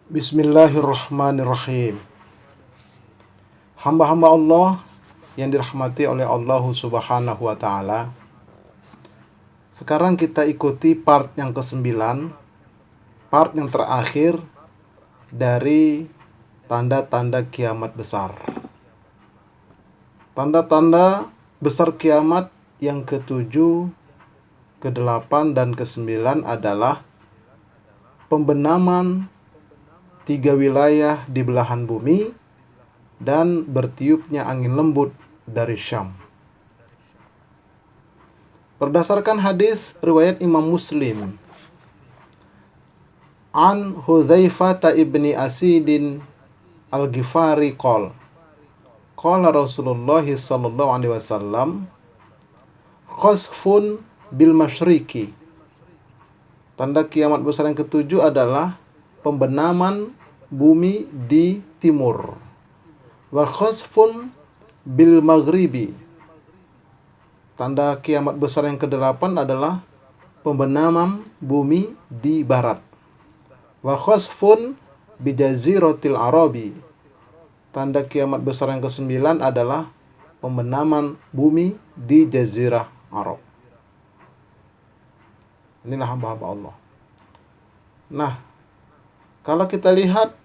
Bismillahirrahmanirrahim. Hamba-hamba Allah yang dirahmati oleh Allah Subhanahu wa Ta'ala. Sekarang kita ikuti part yang ke-9, part yang terakhir dari tanda-tanda kiamat besar. Tanda-tanda besar kiamat yang ke-7, ke-8, dan ke-9 adalah pembenaman 3 wilayah di belahan bumi dan bertiupnya angin lembut dari Syam. Berdasarkan hadis riwayat Imam Muslim, an Hudzaifah ibni Asidin al-Ghifari qala Rasulullah sallallahu alaihi wasallam khasfun bil masyriqi. Tanda kiamat besar yang ke-7 adalah pembenaman bumi di timur. Wa khasfun bil maghribi. Tanda kiamat besar yang ke-8 adalah pembenaman bumi di barat. Wa khasfun bi jaziratil arabi. Tanda kiamat besar yang ke-9 adalah pembenaman bumi di jazirah Arab. Inilah hamba-hamba Allah. Nah, kalau kita lihat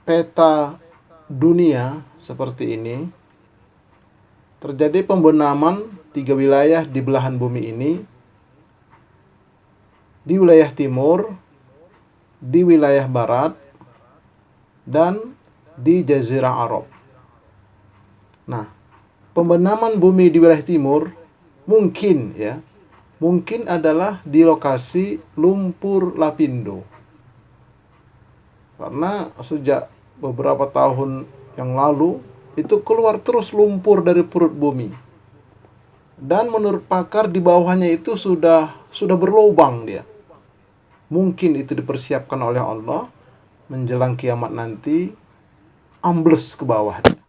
peta dunia seperti ini, terjadi pembenaman 3 wilayah di belahan bumi ini, di wilayah timur, di wilayah barat, dan di jazirah Arab. Nah, pembenaman bumi di wilayah timur mungkin adalah di lokasi lumpur Lapindo. Karena sejak beberapa tahun yang lalu itu keluar terus lumpur dari perut bumi. Dan menurut pakar di bawahnya itu sudah berlubang dia. Mungkin itu dipersiapkan oleh Allah menjelang kiamat nanti ambles ke bawah dia.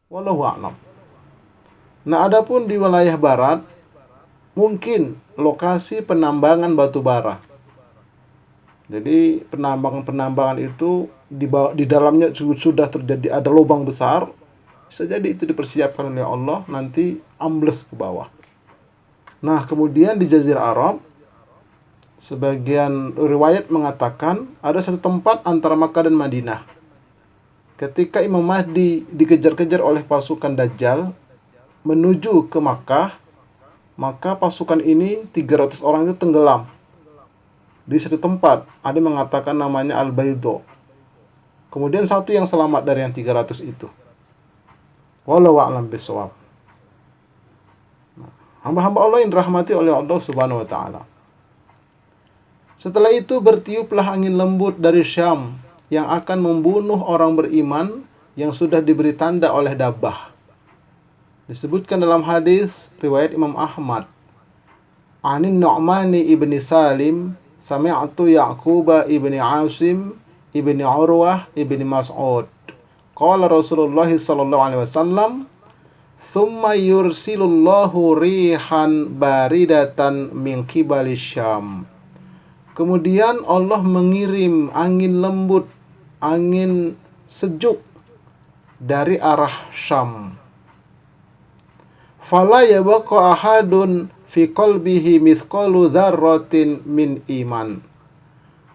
Wallahu a'lam. Nah, adapun di wilayah barat mungkin lokasi penambangan batu bara. Jadi penambangan itu di dalamnya sudah terjadi ada lubang besar. Bisa jadi itu dipersiapkan oleh Allah nanti ambles ke bawah. Nah, kemudian di Jazirah Arab, sebagian riwayat mengatakan ada satu tempat antara Makkah dan Madinah. Ketika Imam Mahdi dikejar-kejar oleh pasukan Dajjal menuju ke Makkah, maka pasukan ini 300 orang itu tenggelam di satu tempat. Ada yang mengatakan namanya Al-Baydo. Kemudian satu yang selamat dari yang 300 itu. Wallahu a'lam bishawab. Hamba-hamba Allah yang dirahmati oleh Allah Subhanahu wa Ta'ala. Setelah itu bertiuplah angin lembut dari Syam yang akan membunuh orang beriman yang sudah diberi tanda oleh Dabbah. Disebutkan dalam hadis riwayat Imam Ahmad, Anin Nu'mani ibni Salim sami'tu Ya'quba ibni Asim ibni Urwah ibni Mas'ud qala Rasulullah sallallahu alaihi wasallam thumma yursilullahu rihan baridatan min qibali Syam. Kemudian Allah mengirim angin lembut, angin sejuk dari arah Syam. Fala yabqa ahadun fi qalbihi mithqalu dzarratin min iman.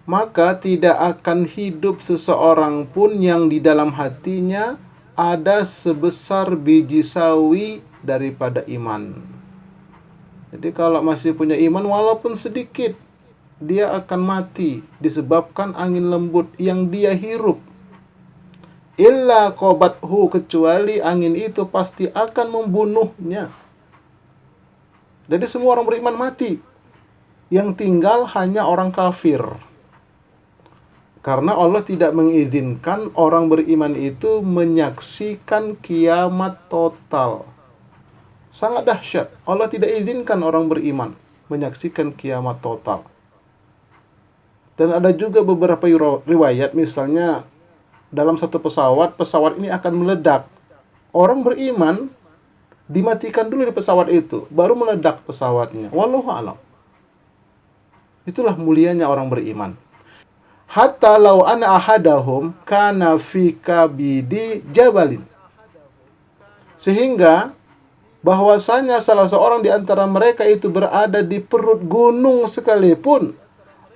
Maka tidak akan hidup seseorang pun yang di dalam hatinya ada sebesar biji sawi daripada iman. Jadi kalau masih punya iman walaupun sedikit, dia akan mati disebabkan angin lembut yang dia hirup. Illa qabathu, kecuali angin itu pasti akan membunuhnya. Jadi semua orang beriman mati. Yang tinggal hanya orang kafir. Karena Allah tidak mengizinkan orang beriman itu menyaksikan kiamat total. Sangat dahsyat. Allah tidak izinkan orang beriman menyaksikan kiamat total. Dan ada juga beberapa riwayat, misalnya dalam satu pesawat ini akan meledak. Orang beriman dimatikan dulu di pesawat itu, baru meledak pesawatnya. Wallahu a'lam. Itulah mulianya orang beriman. hatta law ana ahadahum kana fi kabidi jabalin. Sehingga bahwasanya salah seorang di antara mereka itu berada di perut gunung sekalipun,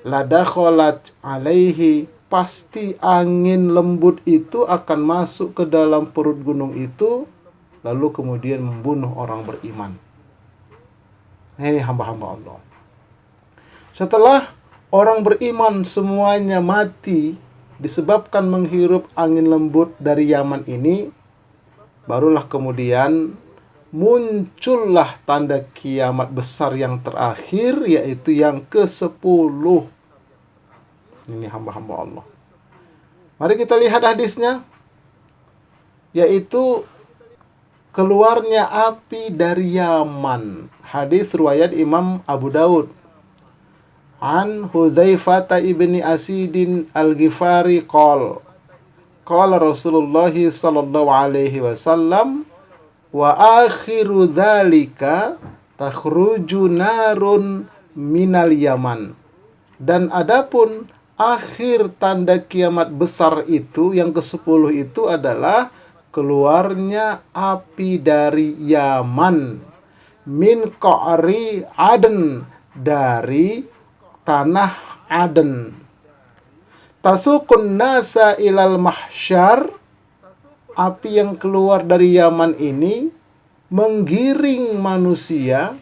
ladakhalat alaihi, pasti angin lembut itu akan masuk ke dalam perut gunung itu, lalu kemudian membunuh orang beriman. Nah, ini hamba-hamba Allah. Setelah orang beriman semuanya mati disebabkan menghirup angin lembut dari Yaman ini, barulah kemudian muncullah tanda kiamat besar yang terakhir, yaitu yang ke-10. Ini hamba-hamba Allah. Mari kita lihat hadisnya, yaitu keluarnya api dari Yaman. Hadis riwayat Imam Abu Daud. An Hudzaifah ibni Asidin al-Ghifari qala Rasulullah sallallahu alaihi wasallam, wa akhiru dzalika takhruju narun minal Yaman. Dan adapun akhir tanda kiamat besar itu, yang ke-10 itu adalah keluarnya api dari Yaman, min qa'ri Aden, dari tanah Aden. Tasukun nasa ilal mahsyar, api yang keluar dari Yaman ini menggiring manusia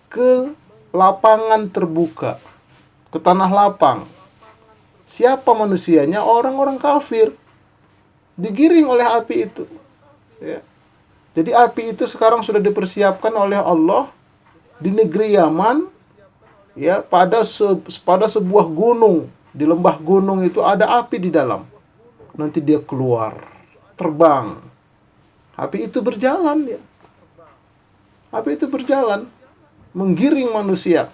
ke lapangan terbuka, ke tanah lapang. Siapa manusianya? Orang-orang kafir. Digiring oleh api itu. Ya. Jadi api itu sekarang sudah dipersiapkan oleh Allah di negeri Yaman. Ya, pada sebuah gunung, di lembah gunung itu ada api di dalam. Nanti dia keluar, terbang. Api itu berjalan, ya. Api itu berjalan, menggiring manusia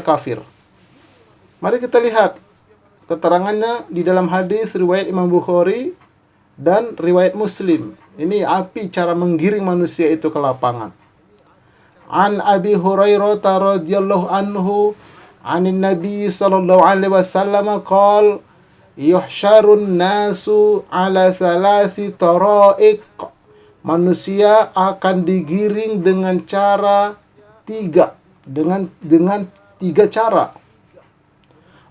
kafir. Mari kita lihat keterangannya di dalam hadis riwayat Imam Bukhari dan riwayat Muslim. Ini api cara menggiring manusia itu ke lapangan. An Abi Hurairah radhiyallahu anhu, anin Nabi sallallahu alaihi wasallam qala, yuhsyarun nasu ala thalathi tara'iq. Manusia akan digiring dengan cara tiga, dengan tiga cara.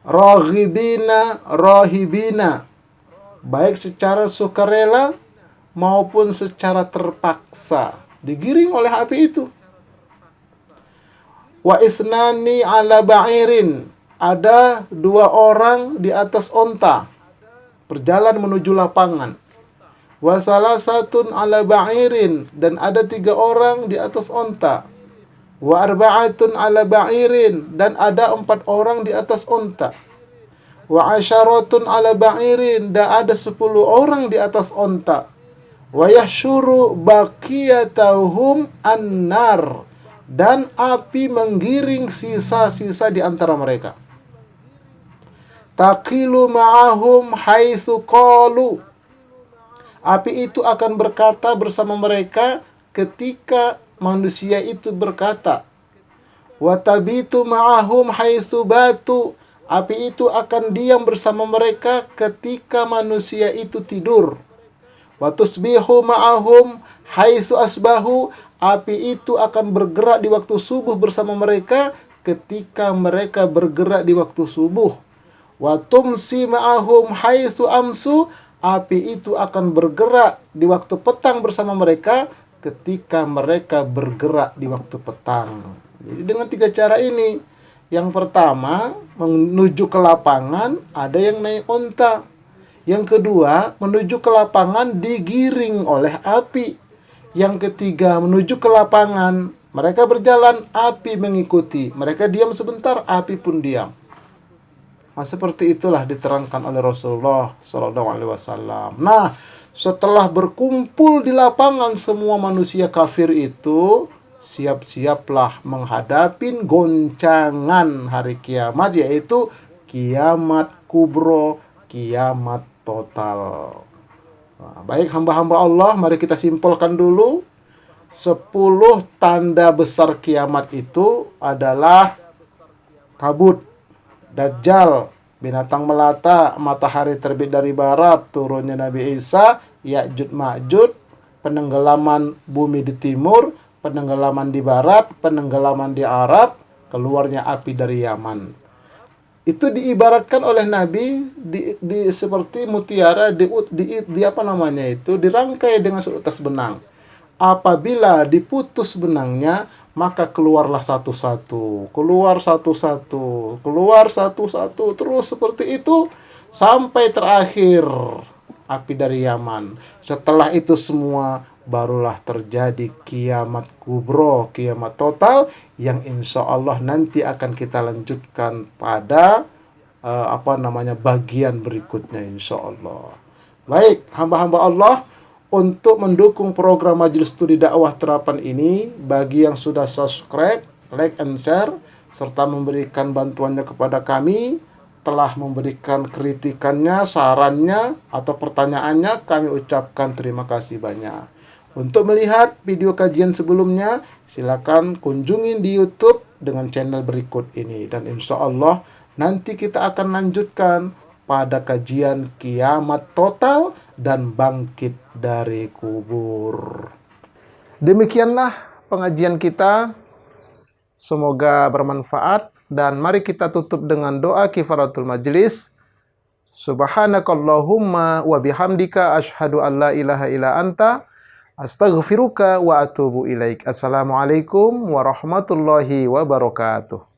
Raghibina, rahibina, baik secara sukarela maupun secara terpaksa, digiring oleh api itu. Wa isnani ala ba'irin, ada 2 orang di atas onta berjalan menuju lapangan. Wa salasatun ala ba'irin, dan ada 3 orang di atas onta. Wa arba'atun ala ba'irin, dan ada 4 orang di atas onta. Wa asyaratun ala ba'irin, dan ada 10 orang di atas onta. Wa yahsyuru baqiyatahum an-nar, dan api menggiring sisa-sisa di antara mereka. Taqilu ma'ahum haitsu qalu, api itu akan berkata bersama mereka ketika manusia itu berkata. Wa tabitu ma'ahum haitsu batu, api itu akan diam bersama mereka ketika manusia itu tidur. Wa tusbihu ma'ahum haitsu asbahu, api itu akan bergerak di waktu subuh bersama mereka ketika mereka bergerak di waktu subuh. Wa tumsi ma'ahum haitsu amsu, api itu akan bergerak di waktu petang bersama mereka ketika mereka bergerak di waktu petang. Jadi dengan 3 cara ini. Yang pertama, menuju ke lapangan ada yang naik onta. Yang kedua, menuju ke lapangan digiring oleh api. Yang ketiga, menuju ke lapangan mereka berjalan, api mengikuti. Mereka diam sebentar, api pun diam. Nah, seperti itulah diterangkan oleh Rasulullah SAW. Nah, setelah berkumpul di lapangan semua manusia kafir itu, siap-siaplah menghadapi goncangan hari kiamat, yaitu kiamat kubro, kiamat total. Nah, baik hamba-hamba Allah, mari kita simpulkan dulu. 10 tanda besar kiamat itu adalah kabut, Dajjal, binatang melata, matahari terbit dari barat, turunnya Nabi Isa, Ya'juj Ma'juj, penenggelaman bumi di timur, penenggelaman di barat, penenggelaman di Arab, keluarnya api dari Yaman. Itu diibaratkan oleh Nabi seperti mutiara di apa namanya itu, dirangkai dengan seutas benang. Apabila diputus benangnya, maka keluarlah satu-satu, keluar satu-satu, keluar satu-satu, terus seperti itu sampai terakhir api dari Yaman. Setelah itu semua barulah terjadi kiamat kubro, kiamat total yang insya Allah nanti akan kita lanjutkan pada bagian berikutnya insya Allah. Baik, hamba-hamba Allah, untuk mendukung program Majelis Studi Dakwah Terapan ini, bagi yang sudah subscribe, like and share, serta memberikan bantuannya kepada kami, telah memberikan kritikannya, sarannya, atau pertanyaannya, kami ucapkan terima kasih banyak. Untuk melihat video kajian sebelumnya, silakan kunjungi di YouTube dengan channel berikut ini. Dan insya Allah nanti kita akan lanjutkan pada kajian kiamat total dan bangkit dari kubur. Demikianlah pengajian kita. Semoga bermanfaat, dan mari kita tutup dengan doa kifaratul majlis. Subhanakallahumma wa bihamdika asyhadu an la ilaha illa anta astaghfiruka wa atubu ilaik. Assalamualaikum warahmatullahi wabarakatuh.